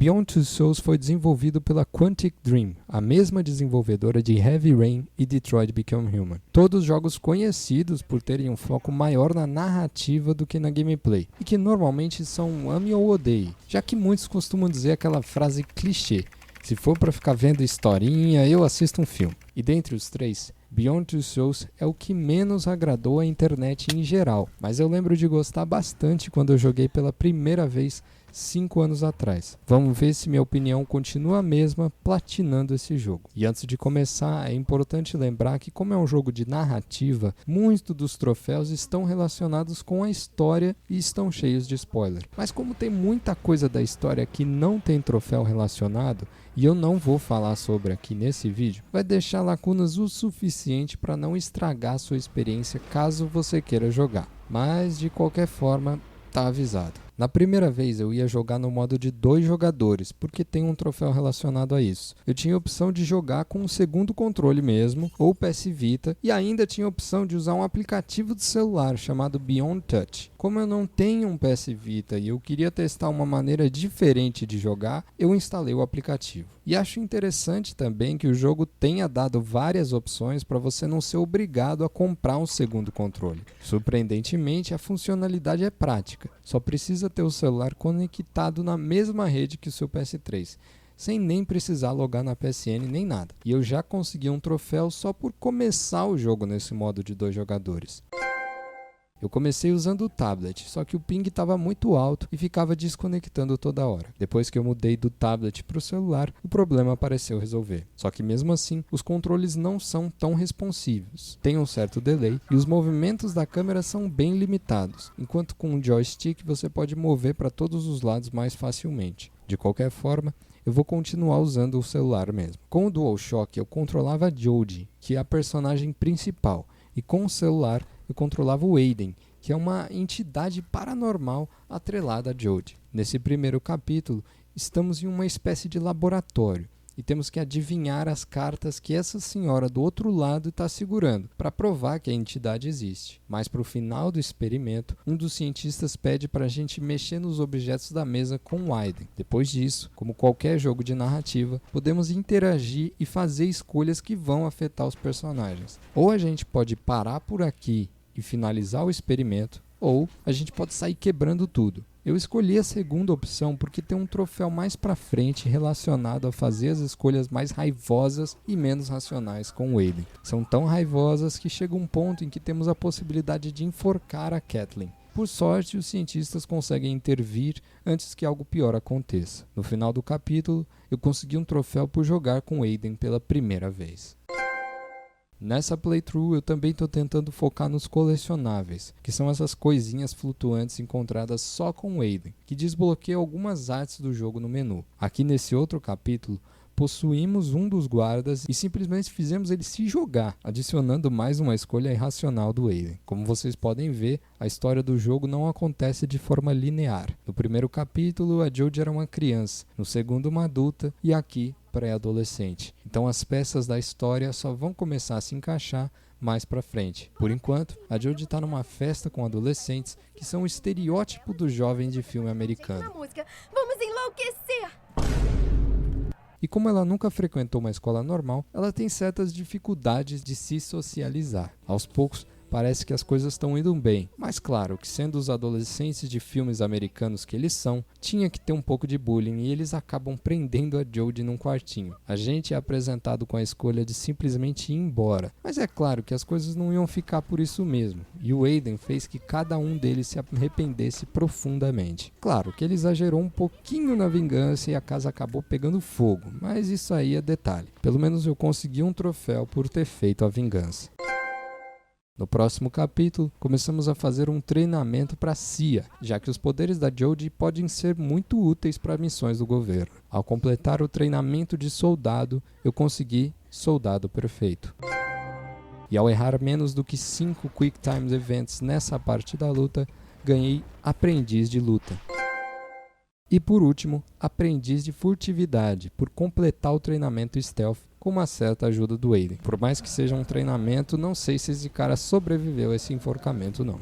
Beyond Two Souls foi desenvolvido pela Quantic Dream, a mesma desenvolvedora de Heavy Rain e Detroit Become Human. Todos jogos conhecidos por terem um foco maior na narrativa do que na gameplay, e que normalmente são ame ou odeie, já que muitos costumam dizer aquela frase clichê: se for para ficar vendo historinha, eu assisto um filme. E dentre os três, Beyond Two Souls é o que menos agradou a internet em geral, mas eu lembro de gostar bastante quando eu joguei pela primeira vez 5 anos atrás. Vamos ver se minha opinião continua a mesma platinando esse jogo. E antes de começar, é importante lembrar que, como é um jogo de narrativa, muitos dos troféus estão relacionados com a história e estão cheios de spoiler. Mas como tem muita coisa da história que não tem troféu relacionado, e eu não vou falar sobre aqui nesse vídeo, vai deixar lacunas o suficiente para não estragar sua experiência caso você queira jogar. Mas de qualquer forma, tá avisado. Na primeira vez eu ia jogar no modo de 2 jogadores, porque tem um troféu relacionado a isso. Eu tinha a opção de jogar com um segundo controle mesmo, ou PS Vita, e ainda tinha a opção de usar um aplicativo de celular chamado Beyond Touch. Como eu não tenho um PS Vita e eu queria testar uma maneira diferente de jogar, eu instalei o aplicativo. E acho interessante também que o jogo tenha dado várias opções para você não ser obrigado a comprar um segundo controle. Surpreendentemente, a funcionalidade é prática. Só precisa ter o celular conectado na mesma rede que o seu PS3, sem nem precisar logar na PSN nem nada. E eu já consegui um troféu só por começar o jogo nesse modo de 2 jogadores. Eu comecei usando o tablet, só que o ping estava muito alto e ficava desconectando toda hora. Depois que eu mudei do tablet para o celular, o problema pareceu resolver. Só que mesmo assim, os controles não são tão responsivos. Tem um certo delay e os movimentos da câmera são bem limitados, enquanto com o joystick você pode mover para todos os lados mais facilmente. De qualquer forma, eu vou continuar usando o celular mesmo. Com o DualShock eu controlava a Jodie, que é a personagem principal, e com o celular eu controlava o Aiden, que é uma entidade paranormal atrelada a Jodie. Nesse primeiro capítulo, estamos em uma espécie de laboratório e temos que adivinhar as cartas que essa senhora do outro lado está segurando, para provar que a entidade existe. Mas para o final do experimento, um dos cientistas pede para a gente mexer nos objetos da mesa com o Aiden. Depois disso, como qualquer jogo de narrativa, podemos interagir e fazer escolhas que vão afetar os personagens. Ou a gente pode parar por aqui e finalizar o experimento, ou a gente pode sair quebrando tudo. Eu escolhi a segunda opção porque tem um troféu mais pra frente relacionado a fazer as escolhas mais raivosas e menos racionais com o Aiden. São tão raivosas que chega um ponto em que temos a possibilidade de enforcar a Kathleen. Por sorte, os cientistas conseguem intervir antes que algo pior aconteça. No final do capítulo, eu consegui um troféu por jogar com Aiden pela primeira vez. Nessa playthrough eu também estou tentando focar nos colecionáveis, que são essas coisinhas flutuantes encontradas só com o Aiden, que desbloqueiam algumas artes do jogo no menu. Aqui nesse outro capítulo, possuímos um dos guardas e simplesmente fizemos ele se jogar, adicionando mais uma escolha irracional do Aiden. Como vocês podem ver, a história do jogo não acontece de forma linear. No primeiro capítulo, a Jodie era uma criança, no segundo uma adulta e aqui pré-adolescente. Então as peças da história só vão começar a se encaixar mais pra frente. Por enquanto, a Jodie está numa festa com adolescentes que são o estereótipo do jovem de filme americano. Vamos enlouquecer! E como ela nunca frequentou uma escola normal, ela tem certas dificuldades de se socializar. Aos poucos, parece que as coisas estão indo bem, mas claro que sendo os adolescentes de filmes americanos que eles são, tinha que ter um pouco de bullying e eles acabam prendendo a Jodie num quartinho. A gente é apresentado com a escolha de simplesmente ir embora, mas é claro que as coisas não iam ficar por isso mesmo, e o Aiden fez que cada um deles se arrependesse profundamente. Claro que ele exagerou um pouquinho na vingança e a casa acabou pegando fogo, mas isso aí é detalhe. Pelo menos eu consegui um troféu por ter feito a vingança. No próximo capítulo, começamos a fazer um treinamento para a CIA, já que os poderes da Jodie podem ser muito úteis para missões do governo. Ao completar o treinamento de soldado, eu consegui Soldado Perfeito. E ao errar menos do que 5 Quick Time Events nessa parte da luta, ganhei Aprendiz de Luta. E por último, Aprendiz de Furtividade, por completar o treinamento Stealth com uma certa ajuda do Aiden. Por mais que seja um treinamento, não sei se esse cara sobreviveu a esse enforcamento não.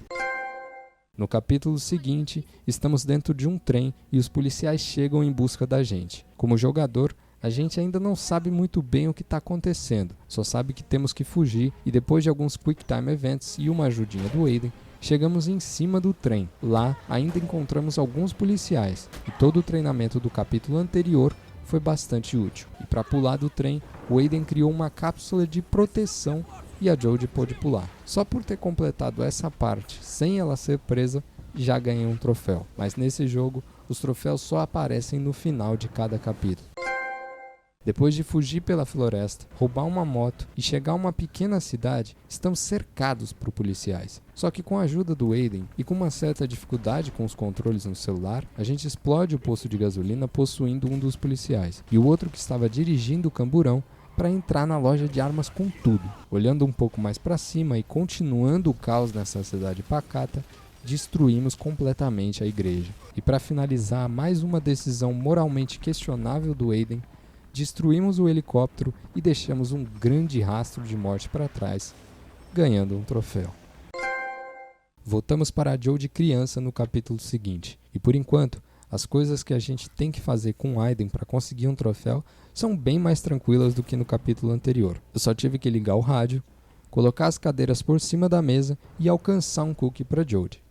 No capítulo seguinte, estamos dentro de um trem e os policiais chegam em busca da gente. Como jogador, a gente ainda não sabe muito bem o que está acontecendo, só sabe que temos que fugir e depois de alguns Quick Time Events e uma ajudinha do Aiden, chegamos em cima do trem. Lá ainda encontramos alguns policiais e todo o treinamento do capítulo anterior foi bastante útil. E para pular do trem, o Aiden criou uma cápsula de proteção e a Jodie pôde pular. Só por ter completado essa parte sem ela ser presa, já ganhei um troféu. Mas nesse jogo, os troféus só aparecem no final de cada capítulo. Depois de fugir pela floresta, roubar uma moto e chegar a uma pequena cidade, estamos cercados por policiais. Só que com a ajuda do Aiden e com uma certa dificuldade com os controles no celular, a gente explode o posto de gasolina possuindo um dos policiais. E o outro que estava dirigindo o camburão para entrar na loja de armas com tudo. Olhando um pouco mais para cima e continuando o caos nessa cidade pacata, destruímos completamente a igreja. E para finalizar mais uma decisão moralmente questionável do Aiden, destruímos o helicóptero e deixamos um grande rastro de morte para trás, ganhando um troféu. Voltamos para a Jodie criança no capítulo seguinte, e por enquanto, as coisas que a gente tem que fazer com Aiden para conseguir um troféu são bem mais tranquilas do que no capítulo anterior. Eu só tive que ligar o rádio, colocar as cadeiras por cima da mesa e alcançar um cookie para Jodie.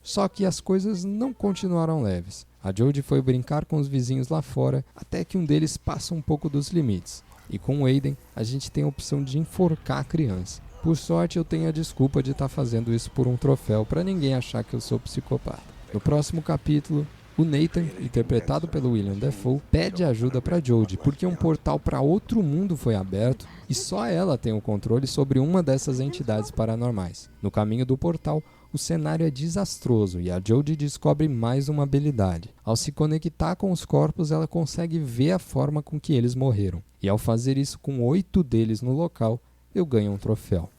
Só que as coisas não continuaram leves. A Jodie foi brincar com os vizinhos lá fora até que um deles passa um pouco dos limites. E com o Aiden, a gente tem a opção de enforcar a criança. Por sorte, eu tenho a desculpa de estar fazendo isso por um troféu para ninguém achar que eu sou psicopata. No próximo capítulo, o Nathan, interpretado pelo William Dafoe, pede ajuda para Jodie porque um portal para outro mundo foi aberto e só ela tem o controle sobre uma dessas entidades paranormais. No caminho do portal, o cenário é desastroso e a Jodie descobre mais uma habilidade. Ao se conectar com os corpos, ela consegue ver a forma com que eles morreram. E ao fazer isso com 8 deles no local, eu ganho um troféu.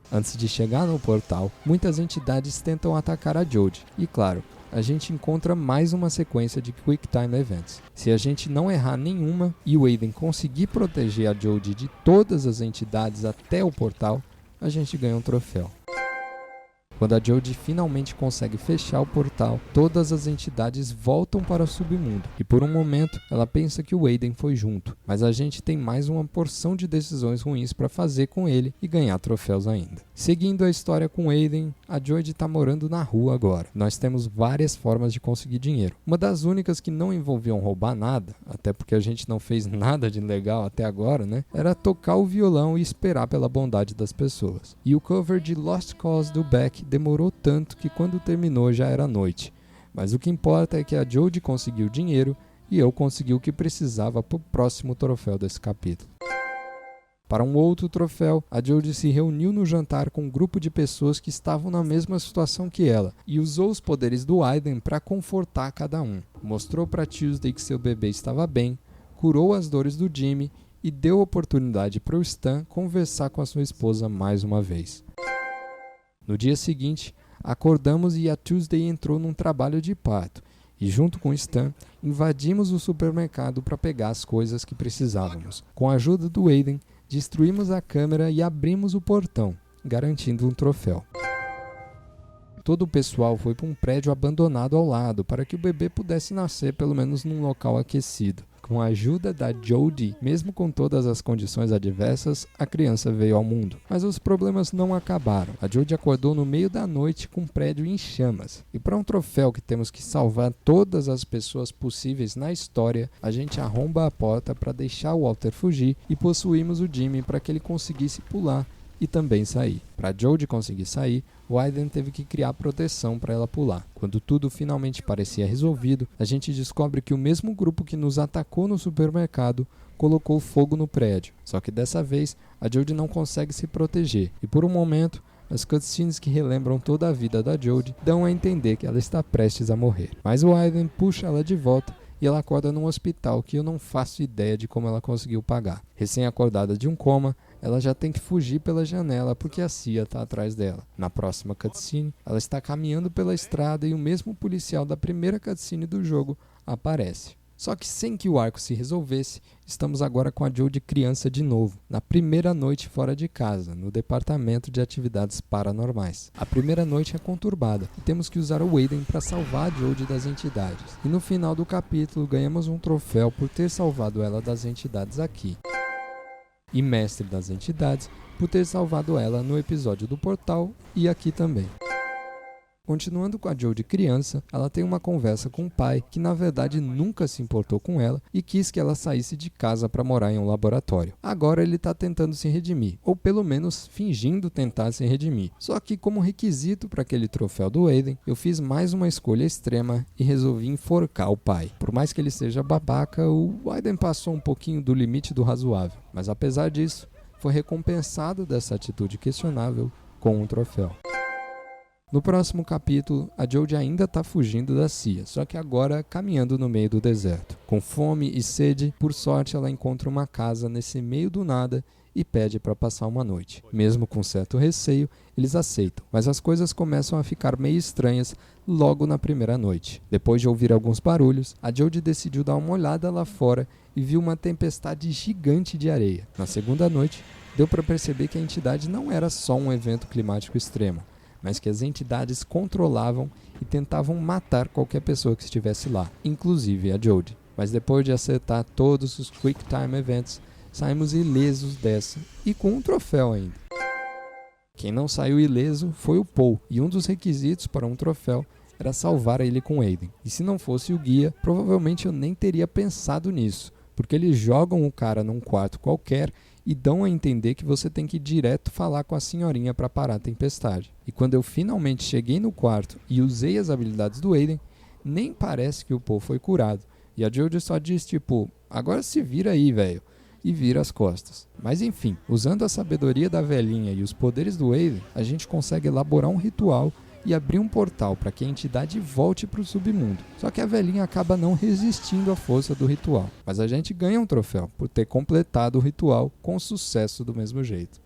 Antes de chegar no portal, muitas entidades tentam atacar a Jodie. E claro, a gente encontra mais uma sequência de Quick Time Events. Se a gente não errar nenhuma e o Aiden conseguir proteger a Jodie de todas as entidades até o portal, a gente ganha um troféu. Quando a Jodie finalmente consegue fechar o portal, todas as entidades voltam para o submundo. E por um momento, ela pensa que o Aiden foi junto. Mas a gente tem mais uma porção de decisões ruins para fazer com ele e ganhar troféus ainda. Seguindo a história com Aiden, a Jodie está morando na rua agora. Nós temos várias formas de conseguir dinheiro. Uma das únicas que não envolviam roubar nada, até porque a gente não fez nada de legal até agora, né? Era tocar o violão e esperar pela bondade das pessoas. E o cover de Lost Cause do Beck demorou tanto que quando terminou já era noite. Mas o que importa é que a Jodie conseguiu dinheiro e eu consegui o que precisava para o próximo troféu desse capítulo. Para um outro troféu, a Jodie se reuniu no jantar com um grupo de pessoas que estavam na mesma situação que ela e usou os poderes do Aiden para confortar cada um. Mostrou para Tuesday que seu bebê estava bem, curou as dores do Jimmy e deu oportunidade para o Stan conversar com a sua esposa mais uma vez. No dia seguinte, acordamos e a Tuesday entrou num trabalho de parto e junto com o Stan, invadimos o supermercado para pegar as coisas que precisávamos. Com a ajuda do Aiden, destruímos a câmera e abrimos o portão, garantindo um troféu. Todo o pessoal foi para um prédio abandonado ao lado para que o bebê pudesse nascer pelo menos num local aquecido. Com a ajuda da Jodie, mesmo com todas as condições adversas, a criança veio ao mundo. Mas os problemas não acabaram. A Jodie acordou no meio da noite com um prédio em chamas. E para um troféu que temos que salvar todas as pessoas possíveis na história, a gente arromba a porta para deixar o Walter fugir e possuímos o Jimmy para que ele conseguisse pular e também sair. Para Jodie conseguir sair, o Aiden teve que criar proteção para ela pular. Quando tudo finalmente parecia resolvido, a gente descobre que o mesmo grupo que nos atacou no supermercado colocou fogo no prédio. Só que dessa vez, a Jodie não consegue se proteger. E por um momento, as cutscenes que relembram toda a vida da Jodie dão a entender que ela está prestes a morrer. Mas o Aiden puxa ela de volta e ela acorda num hospital que eu não faço ideia de como ela conseguiu pagar. Recém-acordada de um coma, ela já tem que fugir pela janela porque a Cia está atrás dela. Na próxima cutscene, ela está caminhando pela estrada e o mesmo policial da primeira cutscene do jogo aparece. Só que sem que o arco se resolvesse, estamos agora com a Jodie criança de novo, na primeira noite fora de casa, no departamento de atividades paranormais. A primeira noite é conturbada e temos que usar o Aiden para salvar a Jodie das entidades. E no final do capítulo ganhamos um troféu por ter salvado ela das entidades aqui. E mestre das entidades por ter salvado ela no episódio do portal e aqui também. Continuando com a Jodie criança, ela tem uma conversa com o pai que na verdade nunca se importou com ela e quis que ela saísse de casa para morar em um laboratório. Agora ele está tentando se redimir, ou pelo menos fingindo tentar se redimir. Só que como requisito para aquele troféu do Aiden, eu fiz mais uma escolha extrema e resolvi enforcar o pai. Por mais que ele seja babaca, o Aiden passou um pouquinho do limite do razoável, mas apesar disso, foi recompensado dessa atitude questionável com um troféu. No próximo capítulo, a Jodie ainda está fugindo da CIA, só que agora caminhando no meio do deserto. Com fome e sede, por sorte ela encontra uma casa nesse meio do nada e pede para passar uma noite. Mesmo com certo receio, eles aceitam, mas as coisas começam a ficar meio estranhas logo na primeira noite. Depois de ouvir alguns barulhos, a Jodie decidiu dar uma olhada lá fora e viu uma tempestade gigante de areia. Na segunda noite, deu para perceber que a entidade não era só um evento climático extremo, mas que as entidades controlavam e tentavam matar qualquer pessoa que estivesse lá, inclusive a Jodie. Mas depois de acertar todos os Quick Time Events, saímos ilesos dessa e com um troféu ainda. Quem não saiu ileso foi o Paul, e um dos requisitos para um troféu era salvar ele com Aiden. E se não fosse o guia, provavelmente eu nem teria pensado nisso, porque eles jogam o cara num quarto qualquer e dão a entender que você tem que ir direto falar com a senhorinha para parar a tempestade. E quando eu finalmente cheguei no quarto e usei as habilidades do Aiden, nem parece que o Paul foi curado. E a Jodie só diz tipo, agora se vira aí, velho, e vira as costas. Mas enfim, usando a sabedoria da velhinha e os poderes do Aiden, a gente consegue elaborar um ritual e abrir um portal para que a entidade volte para o submundo. Só que a velhinha acaba não resistindo à força do ritual. Mas a gente ganha um troféu por ter completado o ritual com sucesso do mesmo jeito.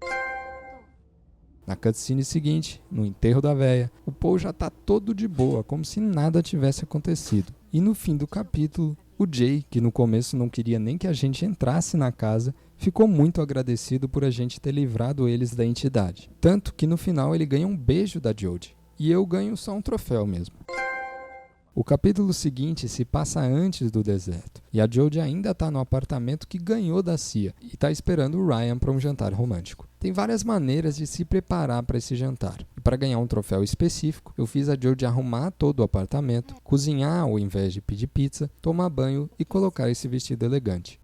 Na cutscene seguinte, no enterro da véia, o Paul já tá todo de boa, como se nada tivesse acontecido. E no fim do capítulo, o Jay, que no começo não queria nem que a gente entrasse na casa, ficou muito agradecido por a gente ter livrado eles da entidade. Tanto que no final ele ganha um beijo da Jodie. E eu ganho só um troféu mesmo. O capítulo seguinte se passa antes do deserto, e a Jodie ainda está no apartamento que ganhou da CIA e está esperando o Ryan para um jantar romântico. Tem várias maneiras de se preparar para esse jantar, e para ganhar um troféu específico, eu fiz a Jodie arrumar todo o apartamento, cozinhar ao invés de pedir pizza, tomar banho e colocar esse vestido elegante.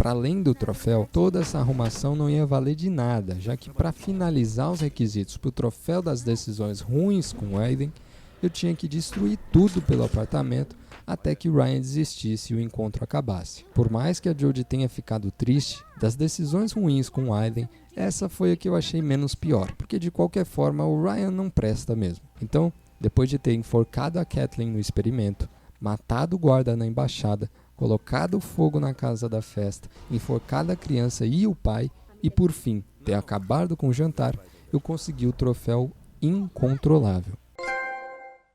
Para além do troféu, toda essa arrumação não ia valer de nada, já que para finalizar os requisitos para o troféu das decisões ruins com o Aiden, eu tinha que destruir tudo pelo apartamento até que Ryan desistisse e o encontro acabasse. Por mais que a Jodie tenha ficado triste, das decisões ruins com o Aiden, essa foi a que eu achei menos pior, porque de qualquer forma o Ryan não presta mesmo. Então, depois de ter enforcado a Kathleen no experimento, matado o guarda na embaixada, colocado fogo na casa da festa, enforcado a criança e o pai, e por fim, ter acabado com o jantar, eu consegui o troféu incontrolável.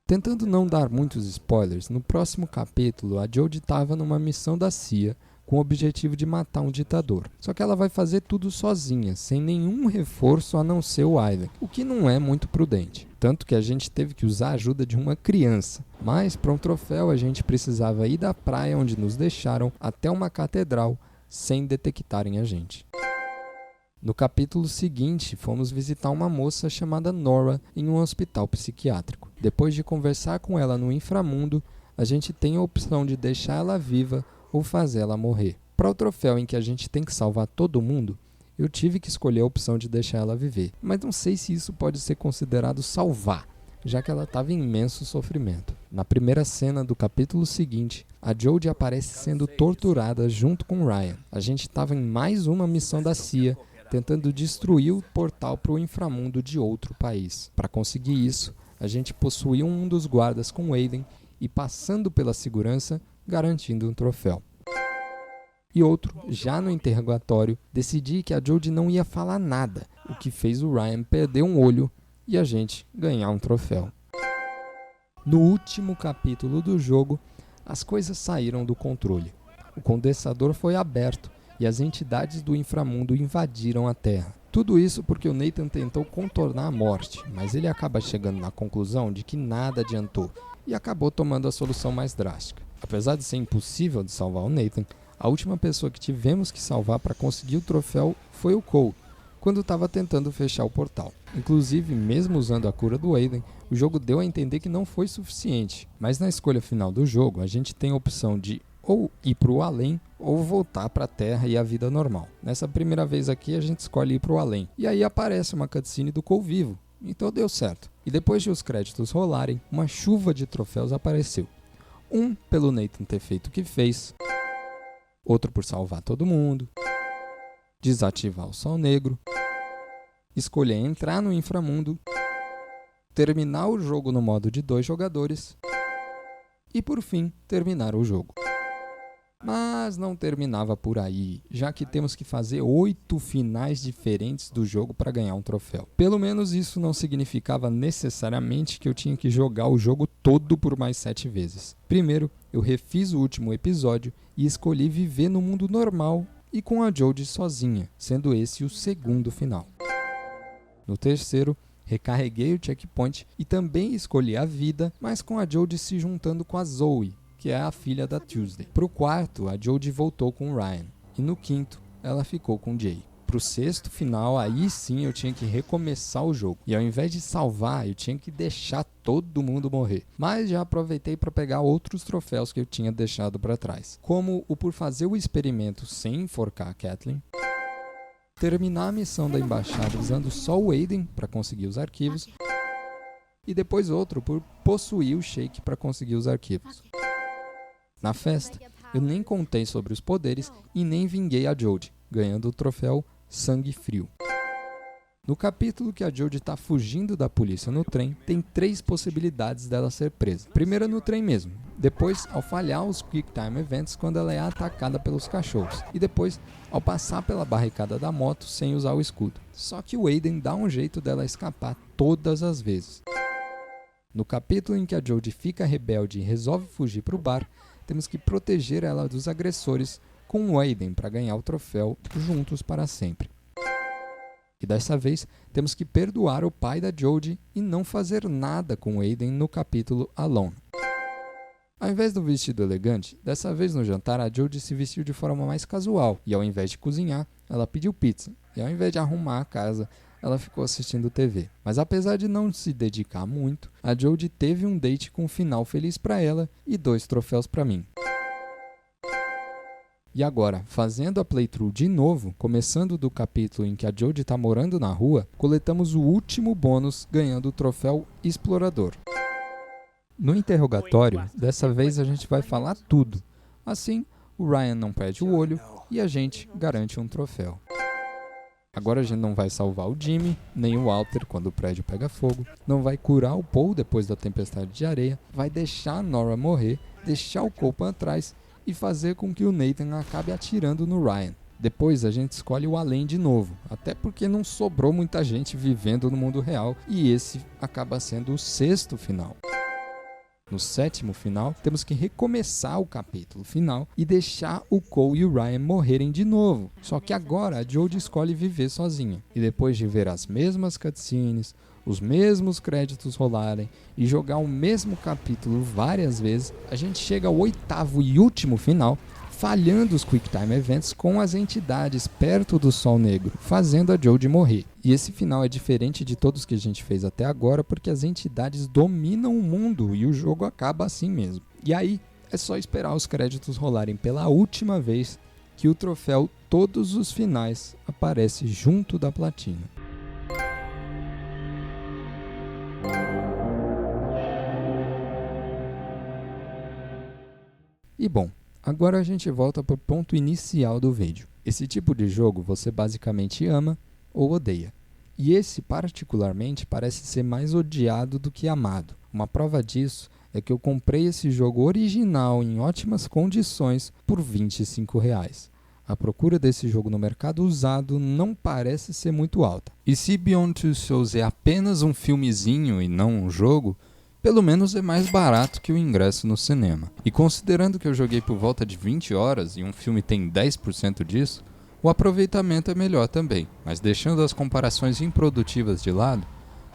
Tentando não dar muitos spoilers, no próximo capítulo a Jodie estava numa missão da CIA com o objetivo de matar um ditador. Só que ela vai fazer tudo sozinha, sem nenhum reforço a não ser o Aiden, o que não é muito prudente. Tanto que a gente teve que usar a ajuda de uma criança. Mas para um troféu a gente precisava ir da praia onde nos deixaram até uma catedral sem detectarem a gente. No capítulo seguinte, fomos visitar uma moça chamada Nora em um hospital psiquiátrico. Depois de conversar com ela no inframundo, a gente tem a opção de deixar ela viva ou fazer ela morrer. Para o troféu em que a gente tem que salvar todo mundo, eu tive que escolher a opção de deixar ela viver. Mas não sei se isso pode ser considerado salvar, já que ela estava em imenso sofrimento. Na primeira cena do capítulo seguinte, a Jodie aparece sendo torturada junto com Ryan. A gente estava em mais uma missão da CIA, tentando destruir o portal para o inframundo de outro país. Para conseguir isso, a gente possuiu um dos guardas com Aiden e, passando pela segurança, garantindo um troféu. E outro, já no interrogatório, decidi que a Jodie não ia falar nada, o que fez o Ryan perder um olho e a gente ganhar um troféu. No último capítulo do jogo, as coisas saíram do controle. O condensador foi aberto e as entidades do inframundo invadiram a Terra. Tudo isso porque o Nathan tentou contornar a morte, mas ele acaba chegando na conclusão de que nada adiantou e acabou tomando a solução mais drástica. Apesar de ser impossível de salvar o Nathan, a última pessoa que tivemos que salvar para conseguir o troféu foi o Cole, quando estava tentando fechar o portal. Inclusive, mesmo usando a cura do Aiden, o jogo deu a entender que não foi suficiente, mas na escolha final do jogo a gente tem a opção de ou ir para o além ou voltar para a Terra e a vida normal. Nessa primeira vez aqui a gente escolhe ir para o além, e aí aparece uma cutscene do Cole vivo, então deu certo. E depois de os créditos rolarem, uma chuva de troféus apareceu. Um pelo Nathan ter feito o que fez, outro por salvar todo mundo, desativar o Sol Negro, escolher entrar no inframundo, terminar o jogo no modo de 2 jogadores e, por fim, terminar o jogo. Mas não terminava por aí, já que temos que fazer 8 finais diferentes do jogo para ganhar um troféu. Pelo menos isso não significava necessariamente que eu tinha que jogar o jogo todo por mais 7 vezes. Primeiro, eu refiz o último episódio e escolhi viver no mundo normal e com a Jodie sozinha, sendo esse o segundo final. No terceiro, recarreguei o checkpoint e também escolhi a vida, mas com a Jodie se juntando com a Zoe, que é a filha da Tuesday. Pro quarto, a Jodie voltou com o Ryan, e no quinto, ela ficou com o Jay. Pro sexto final, aí sim eu tinha que recomeçar o jogo, e ao invés de salvar, eu tinha que deixar todo mundo morrer. Mas já aproveitei para pegar outros troféus que eu tinha deixado para trás, como o por fazer o experimento sem enforcar a Kathleen, terminar a missão da embaixada usando só o Aiden para conseguir os arquivos, e depois outro por possuir o Shake para conseguir os arquivos. Na festa, eu nem contei sobre os poderes e nem vinguei a Jodie, ganhando o troféu Sangue Frio. No capítulo que a Jodie está fugindo da polícia no trem, tem 3 possibilidades dela ser presa. Primeiro no trem mesmo, depois ao falhar os Quick Time Events quando ela é atacada pelos cachorros, e depois ao passar pela barricada da moto sem usar o escudo. Só que o Aiden dá um jeito dela escapar todas as vezes. No capítulo em que a Jodie fica rebelde e resolve fugir para o bar, temos que proteger ela dos agressores com o Aiden para ganhar o troféu juntos para sempre. E dessa vez, temos que perdoar o pai da Jodie e não fazer nada com o Aiden no capítulo Alone. Ao invés do vestido elegante, dessa vez no jantar a Jodie se vestiu de forma mais casual e ao invés de cozinhar, ela pediu pizza e ao invés de arrumar a casa, ela ficou assistindo TV. Mas apesar de não se dedicar muito, a Jodie teve um date com um final feliz para ela e 2 troféus para mim. E agora, fazendo a playthrough de novo, começando do capítulo em que a Jodie está morando na rua, coletamos o último bônus ganhando o troféu Explorador. No interrogatório, dessa vez a gente vai falar tudo. Assim, o Ryan não perde o olho e a gente garante um troféu. Agora a gente não vai salvar o Jimmy, nem o Walter quando o prédio pega fogo, não vai curar o Paul depois da tempestade de areia, vai deixar a Nora morrer, deixar o Cole para trás e fazer com que o Nathan acabe atirando no Ryan. Depois a gente escolhe o além de novo, até porque não sobrou muita gente vivendo no mundo real e esse acaba sendo o 6º final. No 7º final, temos que recomeçar o capítulo final e deixar o Cole e o Ryan morrerem de novo. Só que agora a Jodie escolhe viver sozinha. E depois de ver as mesmas cutscenes, os mesmos créditos rolarem e jogar o mesmo capítulo várias vezes, a gente chega ao 8º e último final, falhando os Quick Time Events com as entidades perto do Sol Negro, fazendo a Jodie morrer. E esse final é diferente de todos que a gente fez até agora, porque as entidades dominam o mundo e o jogo acaba assim mesmo. E aí, é só esperar os créditos rolarem pela última vez que o troféu Todos os Finais aparece junto da platina. E bom, agora a gente volta para o ponto inicial do vídeo. Esse tipo de jogo você basicamente ama ou odeia. E esse particularmente parece ser mais odiado do que amado. Uma prova disso é que eu comprei esse jogo original em ótimas condições por R$25. A procura desse jogo no mercado usado não parece ser muito alta. E se Beyond Two Souls é apenas um filmezinho e não um jogo, Pelo menos é mais barato que o ingresso no cinema. E considerando que eu joguei por volta de 20 horas e um filme tem 10% disso, o aproveitamento é melhor também. Mas deixando as comparações improdutivas de lado,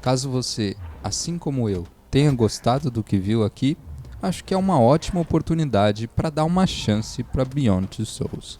caso você, assim como eu, tenha gostado do que viu aqui, acho que é uma ótima oportunidade para dar uma chance para Beyond Two Souls.